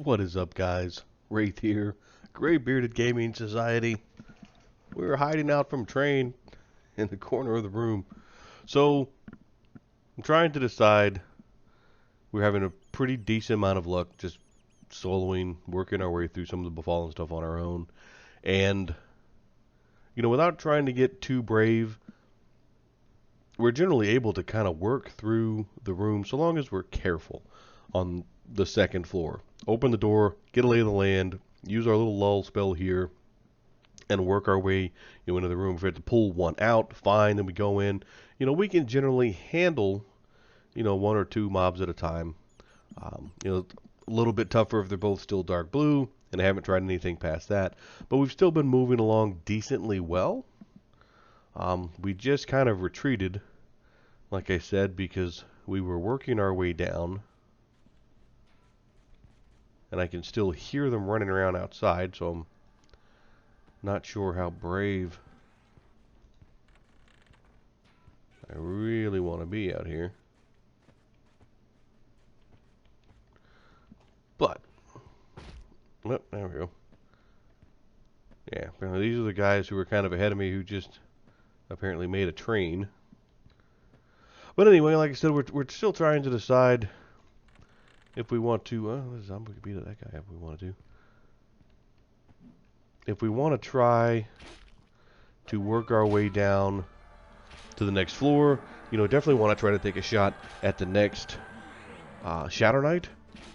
What is up, guys? Wraith here, Gray Bearded Gaming Society. We're hiding out from Train in the corner of the room. So, I'm trying to decide. We're having a pretty decent amount of luck just soloing, working our way through some of the Befallen stuff on our own. And, you know, without trying to get too brave, we're generally able to kind of work through the room so long as we're careful on the second floor. Open the door, get a lay of the land, use our little lull spell here, and work our way into the room. If we have to pull one out, fine, then we go in. You know, we can generally handle, one or two mobs at a time. A little bit tougher if they're both still dark blue, and I haven't tried anything past that. But we've still been moving along decently well. We just kind of retreated, like I said, because we were working our way down. And I can still hear them running around outside, so I'm not sure how brave I really want to be out here. But, oh, there we go. Yeah, apparently these are the guys who were kind of ahead of me who just apparently made a train. But anyway, like I said, we're still trying to decide if we want to, this zombie could beat that guy if we want to. If we want to try to work our way down to the next floor, definitely want to try to take a shot at the next Shadow Knight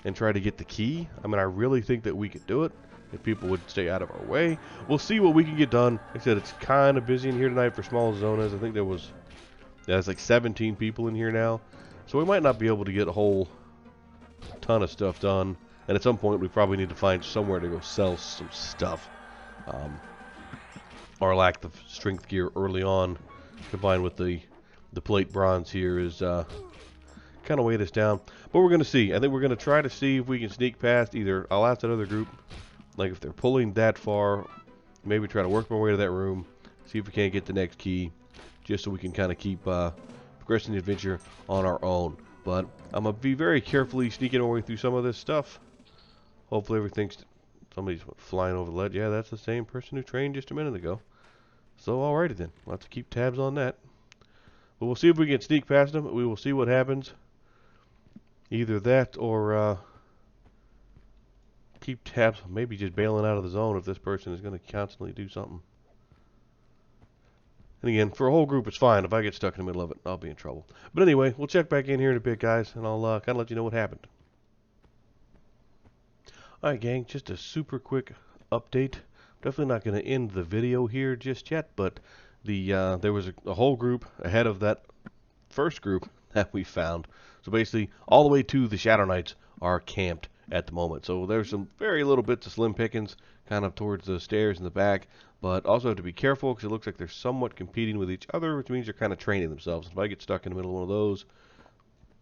and try to get the key. I mean, I really think that we could do it if people would stay out of our way. We'll see what we can get done. Like I said, it's kind of busy in here tonight for small zonas. I think there's like 17 people in here now, so we might not be able to get a whole ton of stuff done, and at some point we probably need to find somewhere to go sell some stuff. Our lack of strength gear early on, combined with the plate bronze here, is kind of weighed us down. But we're going to see. I think we're going to try to see if we can sneak past. Either I'll ask that other group, like if they're pulling that far, maybe try to work my way to that room, see if we can't get the next key, just so we can kind of keep progressing the adventure on our own. But I'm going to be very carefully sneaking our way through some of this stuff. Hopefully everything's... Somebody's flying over the ledge. Yeah, that's the same person who trained just a minute ago. So, alrighty then. We'll have to keep tabs on that. But we'll see if we can sneak past them. We will see what happens. Either that or keep tabs. Maybe just bailing out of the zone if this person is going to constantly do something. And again, for a whole group, it's fine. If I get stuck in the middle of it, I'll be in trouble. But anyway, we'll check back in here in a bit, guys, and I'll kind of let you know what happened. Alright, gang, just a super quick update. Definitely not going to end the video here just yet, but there was a whole group ahead of that first group that we found. So basically, all the way to the Shadow Knights are camped at the moment. So there's some very little bits of slim pickings kind of towards the stairs in the back, but also have to be careful because it looks like they're somewhat competing with each other, which means they're kind of training themselves. If I get stuck in the middle of one of those,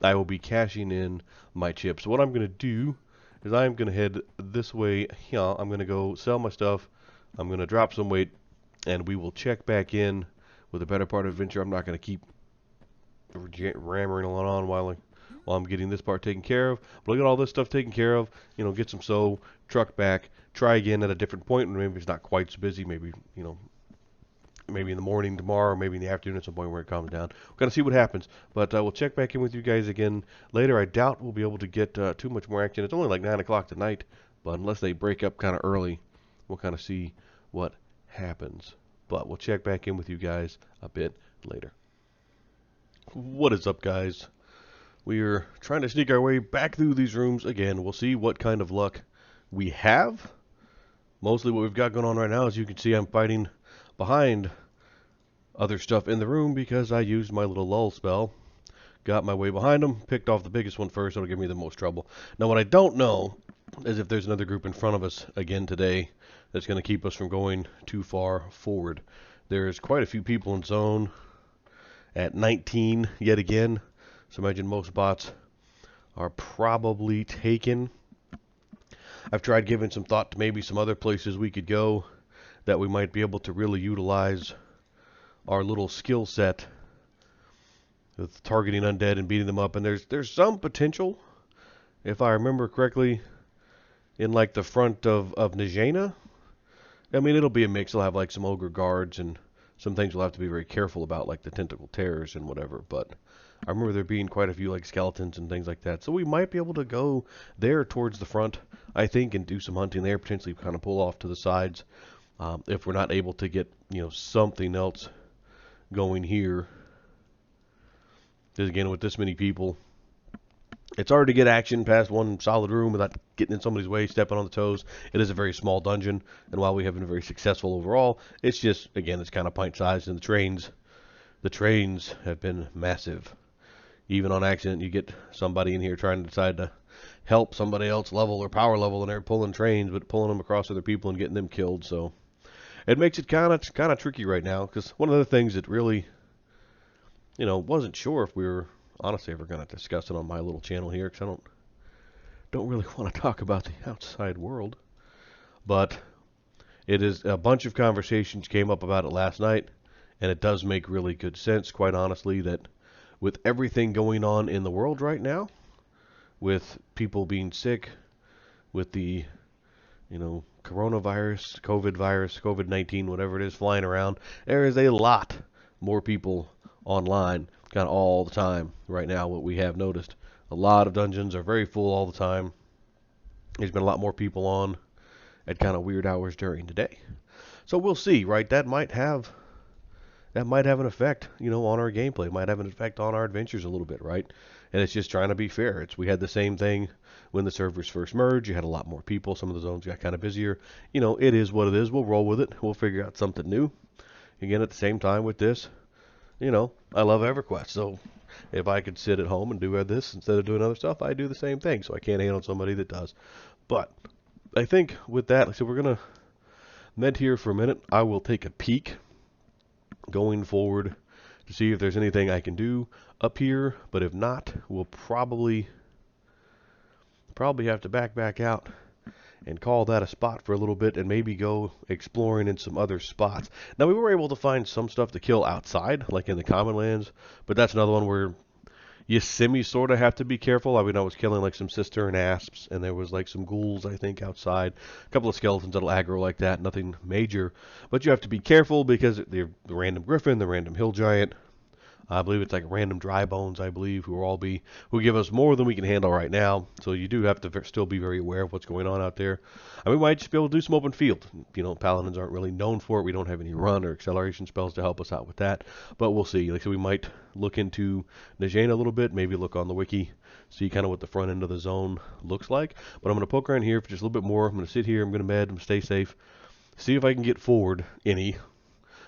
I will be cashing in my chips. So what I'm going to do is I'm going to head this way here. I'm going to go sell my stuff. I'm going to drop some weight, and we will check back in with a better part of adventure. I'm not going to keep rammering on while I'm getting this part taken care of. But I'll get all this stuff taken care of, get some truck back, try again at a different point when maybe it's not quite so busy, maybe, maybe in the morning tomorrow, or maybe in the afternoon at some point where it calms down. We're going to see what happens, but we'll check back in with you guys again later. I doubt we'll be able to get too much more action. It's only like 9 o'clock tonight, but unless they break up kind of early, we'll kind of see what happens. But we'll check back in with you guys a bit later. What is up, guys? We are trying to sneak our way back through these rooms again. We'll see what kind of luck we have. Mostly what we've got going on right now, as you can see, I'm fighting behind other stuff in the room because I used my little lull spell. Got my way behind them, picked off the biggest one first. That'll give me the most trouble. Now, what I don't know as if there's another group in front of us again today that's going to keep us from going too far forward. There's quite a few people in zone at 19 yet again. So imagine most spots are probably taken. I've tried giving some thought to maybe some other places we could go that we might be able to really utilize our little skill set with targeting undead and beating them up. And there's some potential, if I remember correctly, in like the front of Najena. I mean, it'll be a mix. It'll have like some ogre guards and some things we'll have to be very careful about, like the tentacle terrors and whatever. But I remember there being quite a few like skeletons and things like that. So we might be able to go there towards the front, I think, and do some hunting there, potentially kind of pull off to the sides. If we're not able to get, something else going here. Because again, with this many people, it's hard to get action past one solid room without getting in somebody's way, stepping on the toes. It is a very small dungeon, and while we have been very successful overall, it's just, again, it's kind of pint-sized, and the trains have been massive. Even on accident, you get somebody in here trying to decide to help somebody else level or power level, and they're pulling trains, but pulling them across other people and getting them killed. So it makes it kind of tricky right now, because one of the things that really, wasn't sure if we were honestly ever going to discuss it on my little channel here, because I don't really want to talk about the outside world. But it is a bunch of conversations came up about it last night, and it does make really good sense, quite honestly, that with everything going on in the world right now, with people being sick, with the, coronavirus, COVID-19, whatever it is, flying around, there is a lot more people online kind of all the time right now. What we have noticed, a lot of dungeons are very full all the time. There's been a lot more people on at kind of weird hours during the day. So we'll see, right? That might have an effect, on our gameplay. It might have an effect on our adventures a little bit, right? And it's just trying to be fair. We had the same thing when the servers first merged. You had a lot more people. Some of the zones got kind of busier. It is what it is. We'll roll with it. We'll figure out something new. Again, at the same time with this, I love EverQuest. So if I could sit at home and do this instead of doing other stuff, I do the same thing. So I can't hate on somebody that does. But I think with that, like I said, we're going to med here for a minute. I will take a peek going forward to see if there's anything I can do up here. But if not, we'll probably have to back out and call that a spot for a little bit and maybe go exploring in some other spots. Now, we were able to find some stuff to kill outside, like in the common lands, but that's another one where you sort of have to be careful. I mean, I was killing like some cistern asps, and there was like some ghouls, I think, outside. A couple of skeletons that'll aggro like that, nothing major. But you have to be careful because the random griffin, the random hill giant, I believe it's like random dry bones, I believe, who give us more than we can handle right now. So you do have to still be very aware of what's going on out there. I mean, we might just be able to do some open field. Paladins aren't really known for it. We don't have any run or acceleration spells to help us out with that. But we'll see. Like I said, we might look into Najena a little bit, maybe look on the wiki, see kind of what the front end of the zone looks like. But I'm going to poke around here for just a little bit more. I'm going to sit here. I'm going to med. I'm going to stay safe. See if I can get forward any.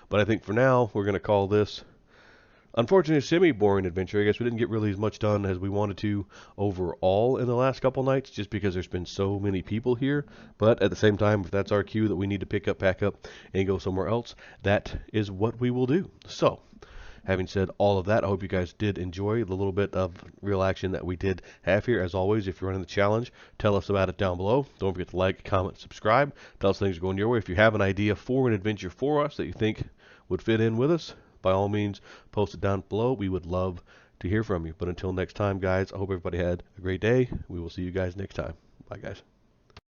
But I think for now, we're going to call this, unfortunately, a semi-boring adventure. I guess we didn't get really as much done as we wanted to overall in the last couple nights, just because there's been so many people here. But at the same time, if that's our cue that we need to pick up, pack up, and go somewhere else, that is what we will do. So, having said all of that, I hope you guys did enjoy the little bit of real action that we did have here. As always, if you're running the challenge, tell us about it down below. Don't forget to like, comment, subscribe. Tell us things are going your way. If you have an idea for an adventure for us that you think would fit in with us, by all means, post it down below. We would love to hear from you. But until next time, guys, I hope everybody had a great day. We will see you guys next time. Bye, guys.